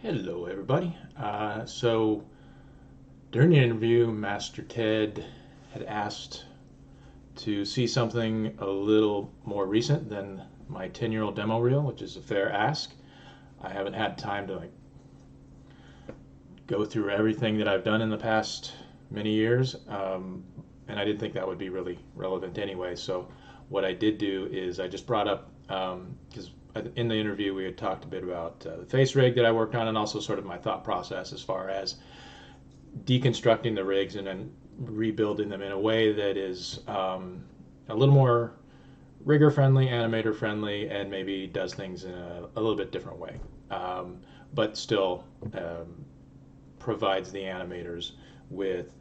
Hello, everybody. So during the interview, Master Ted had asked to see something a little more recent than my 10-year-old demo reel, which is a fair ask. I haven't had time to go through everything that I've done in the past many years, and I didn't think that would be really relevant anyway. So what I did do is I just brought up because in the interview we had talked a bit about the face rig that I worked on and also sort of my thought process as far as deconstructing the rigs and then rebuilding them in a way that is a little more rigger friendly, animator friendly, and maybe does things in a little bit different way, but still provides the animators with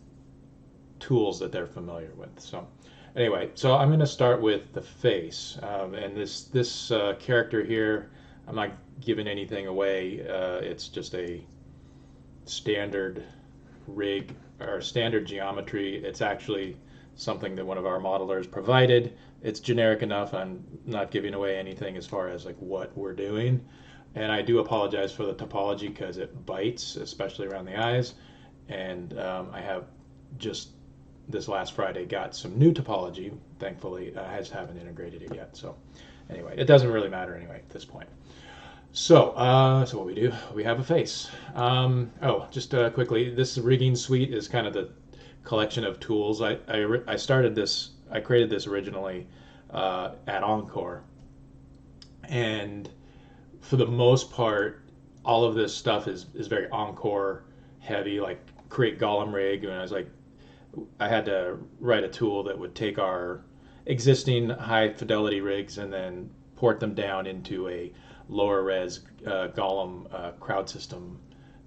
tools that they're familiar with. So anyway, so I'm going to start with the face, and this character here. I'm not giving anything away. It's just a standard rig or standard geometry. It's actually something that one of our modelers provided. It's generic enough. I'm not giving away anything as far as like what we're doing. And I do apologize for the topology because it bites, especially around the eyes. And I have just this last Friday got some new topology. Thankfully, I just haven't integrated it yet. So anyway, it doesn't really matter anyway at this point. So what we do, we have a face. Just quickly, this rigging suite is kind of the collection of tools. I started this, I created this originally at Encore, and for the most part, all of this stuff is very Encore heavy, like create Golem rig, and I was like, I had to write a tool that would take our existing high fidelity rigs and then port them down into a lower res Golem crowd system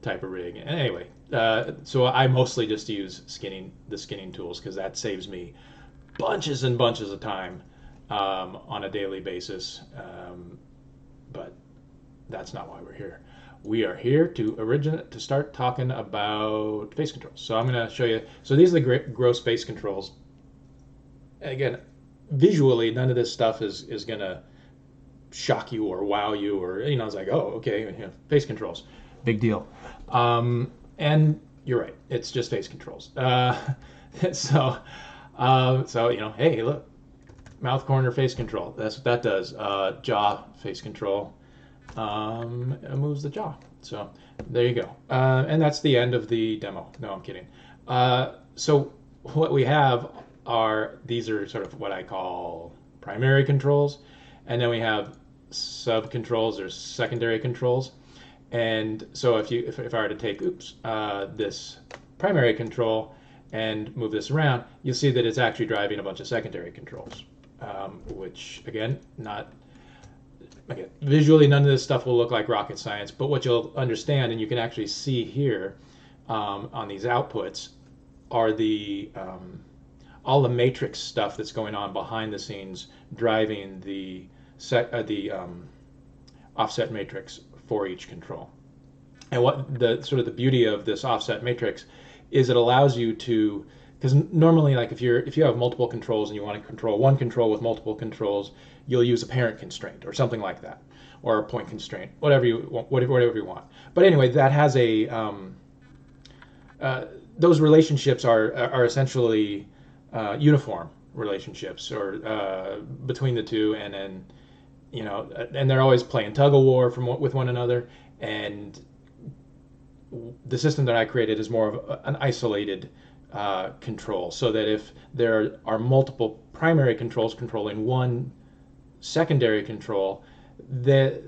type of rig. And anyway, so I mostly just use the skinning tools because that saves me bunches and bunches of time on a daily basis. But that's not why we're here. We are here to start talking about face controls. So I'm going to show you. So these are the gross face controls. Again, visually, none of this stuff is going to shock you or wow you or it's like, oh, okay, face controls, big deal. And you're right, it's just face controls. So hey, look, mouth corner face control. That's what that does. Jaw face control. It moves the jaw. So there you go. And that's the end of the demo. No, I'm kidding. So what we have these are sort of what I call primary controls, and then we have sub controls or secondary controls. And so if I were to take this primary control and move this around, you'll see that it's actually driving a bunch of secondary controls, which again, visually none of this stuff will look like rocket science, but what you'll understand, and you can actually see here on these outputs, are all the matrix stuff that's going on behind the scenes driving the offset matrix for each control. And what the beauty of this offset matrix is, it allows you to, because normally, like if you have multiple controls and you want to control one control with multiple controls, you'll use a parent constraint or something like that, or a point constraint, whatever you want. But anyway, that has those relationships are essentially uniform relationships or between the two, and then and they're always playing tug of war with one another. And the system that I created is more of an isolated control, so that if there are multiple primary controls controlling one secondary control, that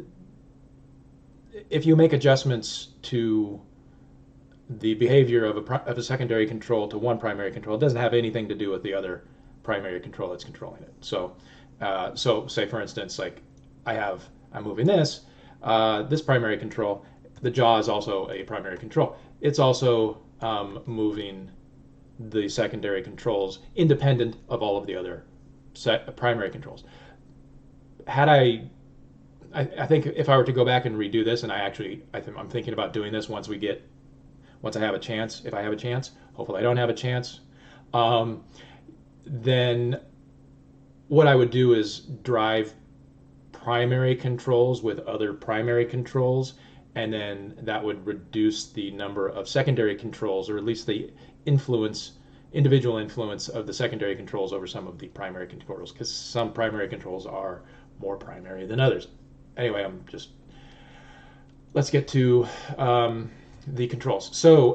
if you make adjustments to the behavior of a secondary control to one primary control, it doesn't have anything to do with the other primary control that's controlling it. So say for instance, like I'm moving this primary control. The jaw is also a primary control. It's also moving the secondary controls independent of all of the other primary controls. I think if I were to go back and redo this, and I'm thinking about doing this once I have a chance. If I have a chance, hopefully I don't have a chance. Then what I would do is drive primary controls with other primary controls and then that would reduce the number of secondary controls, or at least the individual influence of the secondary controls over some of the primary controls, because some primary controls are more primary than others. Anyway, let's get to the controls. So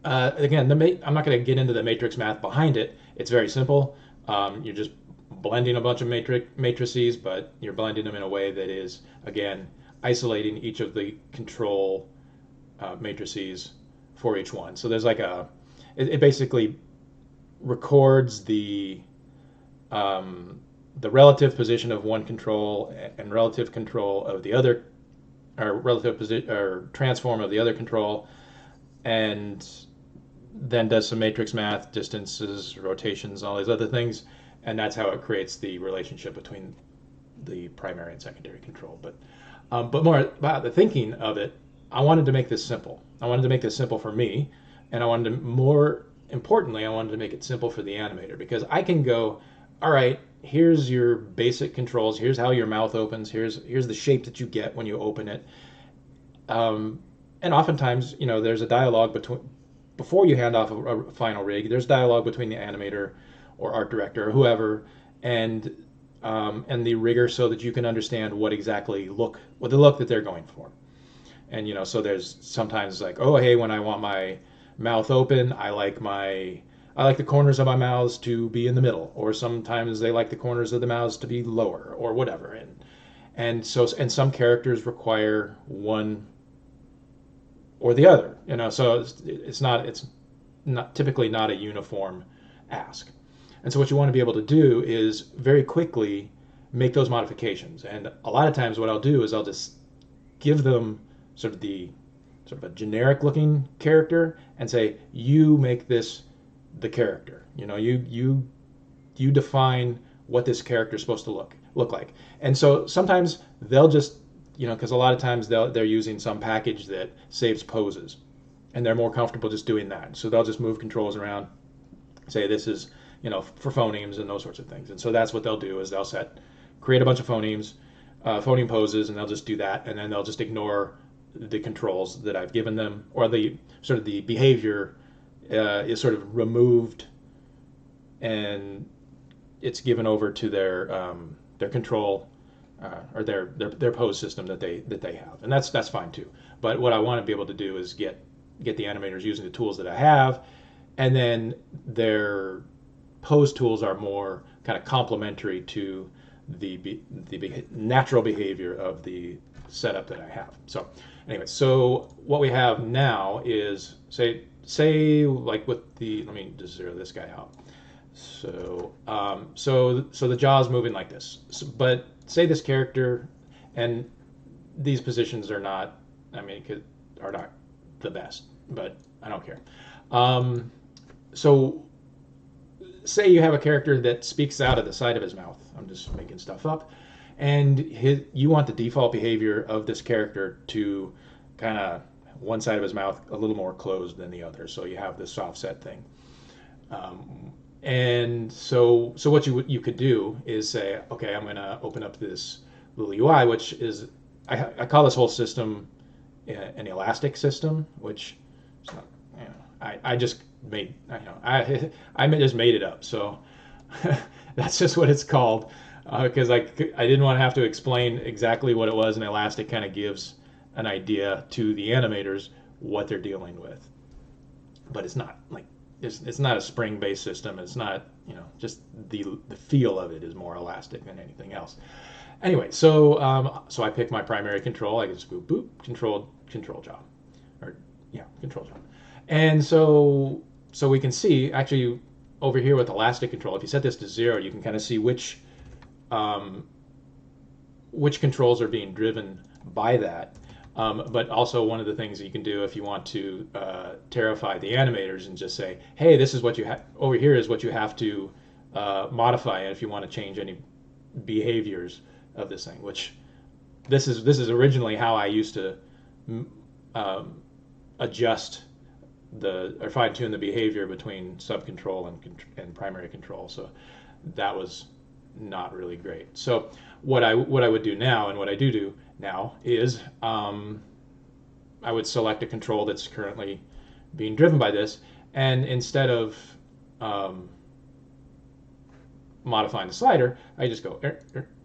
again, I'm not going to get into the matrix math behind it. It's very simple. You're just blending a bunch of matrices, but you're blending them in a way that is, again, isolating each of the control matrices for each one. So there's like it basically records the relative position of one control and relative control of the other, or relative position or transform of the other control, and then does some matrix math, distances, rotations, all these other things, and that's how it creates the relationship between the primary and secondary control. But more about the thinking of it, I wanted to make this simple. I wanted to make this simple for me, and more importantly, I wanted to make it simple for the animator, because I can go, all right, here's your basic controls, here's how your mouth opens, here's the shape that you get when you open it. And oftentimes, there's a dialogue before you hand off a final rig, there's dialogue between the animator or art director or whoever and the rigger, so that you can understand what the look that they're going for. And so there's sometimes like, oh hey, when I want my mouth open, I like the corners of my mouths to be in the middle, or sometimes they like the corners of the mouths to be lower, or whatever. And some characters require one or the other, so it's not typically not a uniform ask. And so what you want to be able to do is very quickly make those modifications. And a lot of times what I'll do is I'll just give them sort of a generic looking character and say, you make this the character. You define what this character is supposed to look like. And so sometimes they'll just, because a lot of times they're using some package that saves poses, and they're more comfortable just doing that. So they'll just move controls around, say this is, for phonemes and those sorts of things. And so that's what they'll do, is they'll create a bunch of phoneme poses, and they'll just do that, and then they'll just ignore the controls that I've given them, or the behavior is sort of removed, and it's given over to their control or their pose system that they have, and that's fine too. But what I want to be able to do is get the animators using the tools that I have, and then their pose tools are more kind of complementary to the natural behavior of the setup that I have. So anyway, so what we have now is say like with let me just zero this guy out. So so the jaw's moving like this. But say this character, and these positions are not, are not the best, but I don't care. So say you have a character that speaks out of the side of his mouth. I'm just making stuff up. And you want the default behavior of this character to kind of one side of his mouth a little more closed than the other. So you have this offset thing. And so what you could do is say, okay, I'm going to open up this little UI, which is, I call this whole system an elastic system, which is not, I just made, I just made it up. So that's just what it's called, because I didn't want to have to explain exactly what it was, and elastic kind of gives an idea to the animators what they're dealing with. But it's not like, it's not a spring-based system. It's not, just the feel of it is more elastic than anything else. Anyway, so I pick my primary control. I can just boop, control job, or control job. And so we can see actually over here with elastic control, if you set this to 0, you can kind of see which controls are being driven by that. But also one of the things that you can do if you want to terrify the animators and just say, hey, this is what you have over here is what you have to modify if you want to change any behaviors of this thing, which this is originally how I used to adjust or fine tune the behavior between subcontrol and primary control. So that was not really great. So what I would do now, and what I do now is I would select a control that's currently being driven by this, and instead of um, modifying the slider, I just go,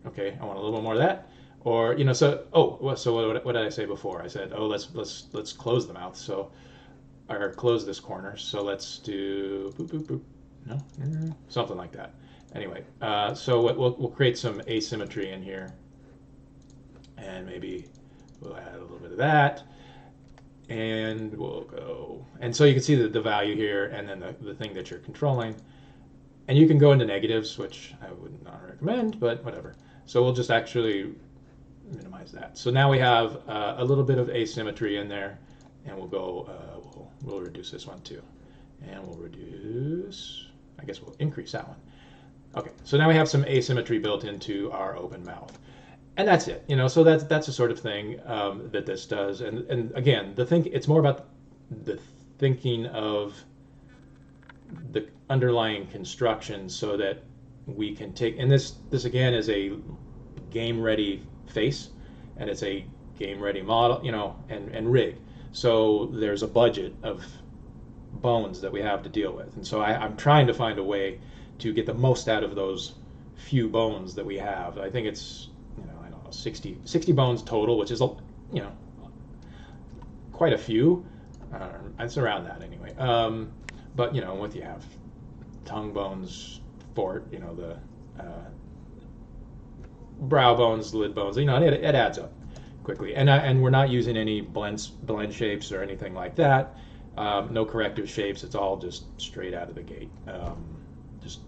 okay, I want a little bit more of that. Or, so, what did I say before? I said, oh, let's close the mouth. So, or close this corner. So let's do boop, boop, boop. No, something like that. Anyway, so we'll create some asymmetry in here, and maybe we'll add a little bit of that, and we'll go. And so you can see the value here, and then the thing that you're controlling. And you can go into negatives, which I would not recommend, but whatever. So we'll just actually minimize that. So now we have a little bit of asymmetry in there, and we'll go, we'll reduce this one too. And we'll reduce, I guess we'll increase that one. Okay, so now we have some asymmetry built into our open mouth. And that's it, so that's the sort of thing that this does. And again, it's more about the thinking of the underlying construction so that we can take, and this again is a game ready face, and it's a game ready model, and rig. So there's a budget of bones that we have to deal with. And so I'm trying to find a way to get the most out of those few bones that we have. I think it's, I don't know, 60 bones total, which is, quite a few. It's around that anyway. But, what you have, tongue bones, the brow bones, lid bones, it adds up quickly. And we're not using any blend shapes or anything like that. No corrective shapes. It's all just straight out of the gate. Just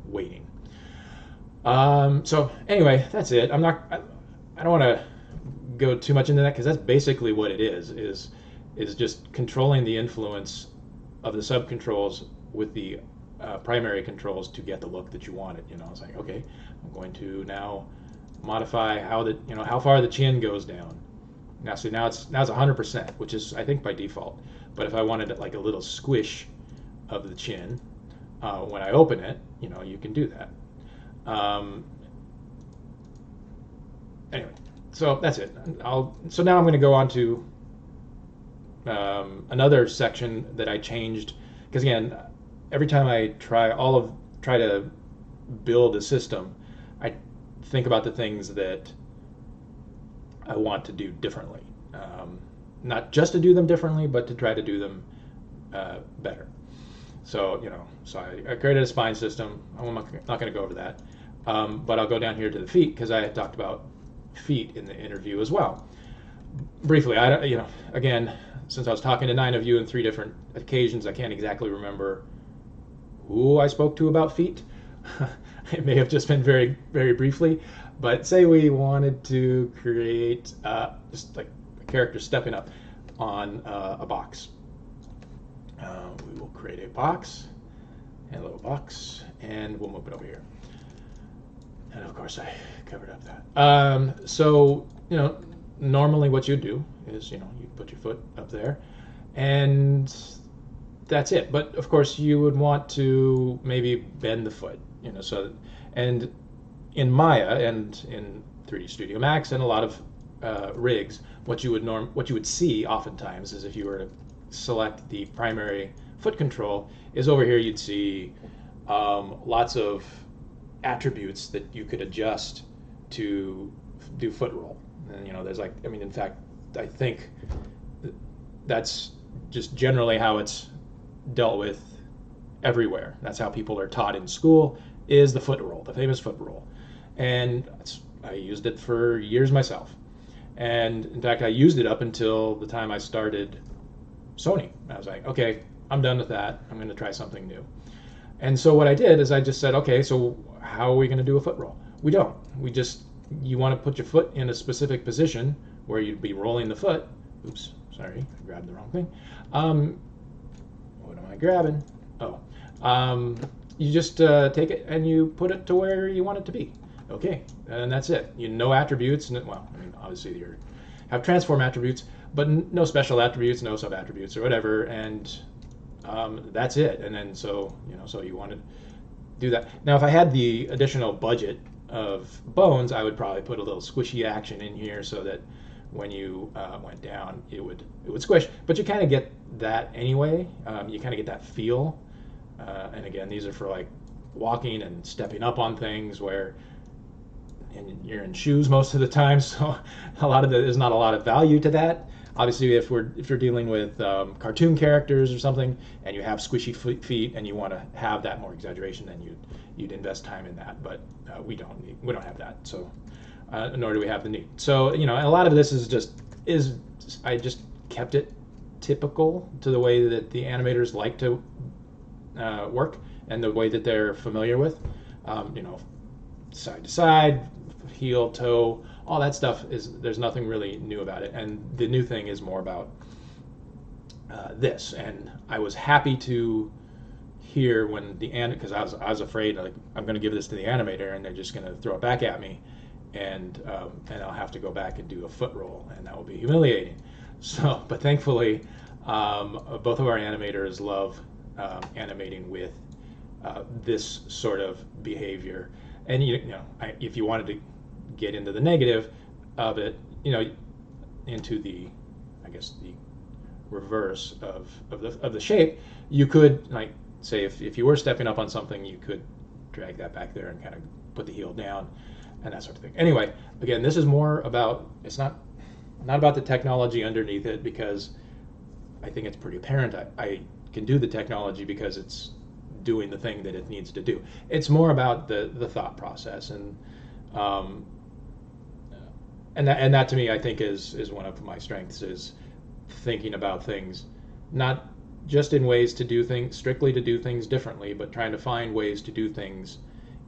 waiting. So anyway, that's it. I don't want to go too much into that, because that's basically what it is just controlling the influence of the subcontrols with the primary controls to get the look that you wanted. It's like, okay, I'm going to now modify how far the chin goes down. Now it's 100%, which is, I think, by default. But if I wanted like a little squish of the chin when I open it, you can do that. Anyway, so that's it. So now I'm going to go on to another section that I changed, because again, every time I try to build a system, I think about the things that I want to do differently. Not just to do them differently, but to try to do them better. So, I created a spine system. I'm not going to go over that, but I'll go down here to the feet, because I had talked about feet in the interview as well. Briefly, again, since I was talking to 9 of you in 3 different occasions, I can't exactly remember who I spoke to about feet. It may have just been very, very briefly, but say we wanted to create just like a character stepping up on a box. We will create a box, and a little box, and we'll move it over here. And of course, I covered up that. So, normally what you do is, you put your foot up there, and that's it. But of course, you would want to maybe bend the foot, so, and in Maya and in 3D Studio Max and a lot of rigs, what you would see oftentimes is, if you were to select the primary foot control, is over here you'd see lots of attributes that you could adjust to do foot roll. And there's in fact, I think that's just generally how it's dealt with everywhere. That's how people are taught in school, is the foot roll, the famous foot roll. And I used it for years myself. And in fact, I used it up until the time I started Sony. I was like, okay, I'm done with that. I'm going to try something new. And so what I did is I just said, okay, so how are we going to do a foot roll? We don't. You want to put your foot in a specific position where you'd be rolling the foot. Oops, sorry, I grabbed the wrong thing. What am I grabbing? Oh, you just take it and you put it to where you want it to be. Okay, and that's it. No attributes, obviously you have transform attributes, but no special attributes, no sub attributes or whatever, and that's it. And then so you want to do that. Now, if I had the additional budget of bones, I would probably put a little squishy action in here so that when you went down, it would squish. But you kind of get that anyway. You kind of get that feel. And again, these are for like walking and stepping up on things where and you're in shoes most of the time, so there's not a lot of value to that. Obviously, if you're dealing with cartoon characters or something, and you have squishy feet, and you want to have that more exaggeration, then you'd invest time in that. But we don't have that, so nor do we have the need. So a lot of this is I just kept it typical to the way that the animators like to work and the way that they're familiar with. Side to side, heel, toe, all that stuff there's nothing really new about it. And the new thing is more about this. And I was happy to hear when because I was afraid, like, I'm going to give this to the animator and they're just going to throw it back at me, and I'll have to go back and do a foot roll, and that will be humiliating. So, but thankfully, both of our animators love animating with this sort of behavior. And if you wanted to get into the negative of it, into the, I guess, the reverse of the shape, you could, like, say if you were stepping up on something, you could drag that back there and kind of put the heel down and that sort of thing. Anyway, again, this is more about, it's not about the technology underneath it, because I think it's pretty apparent I can do the technology because it's doing the thing that it needs to do. It's more about the thought process, and that to me, I think is one of my strengths, is thinking about things not just in ways to do things differently, but trying to find ways to do things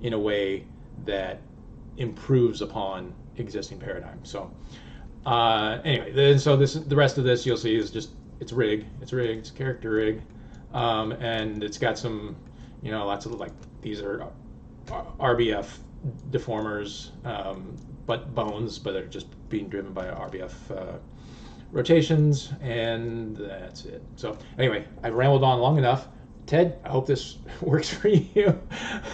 in a way that improves upon existing paradigms. So anyway, so the rest of this you'll see is just it's rigged. It's a character rig. And it's got some, lots of, like, these are RBF deformers, but bones, but they're just being driven by RBF rotations, and that's it. So anyway, I've rambled on long enough. Ted, I hope this works for you,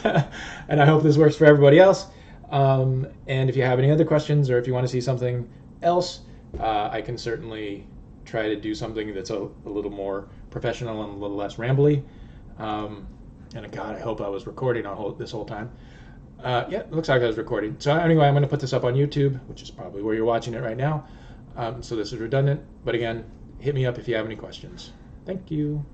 and I hope this works for everybody else. And if you have any other questions, or if you want to see something else, I can certainly try to do something that's a little more professional and a little less rambly. And God, I hope I was recording this whole time. Yeah, it looks like I was recording. So anyway, I'm going to put this up on YouTube, which is probably where you're watching it right now. So this is redundant, but again, hit me up if you have any questions. Thank you.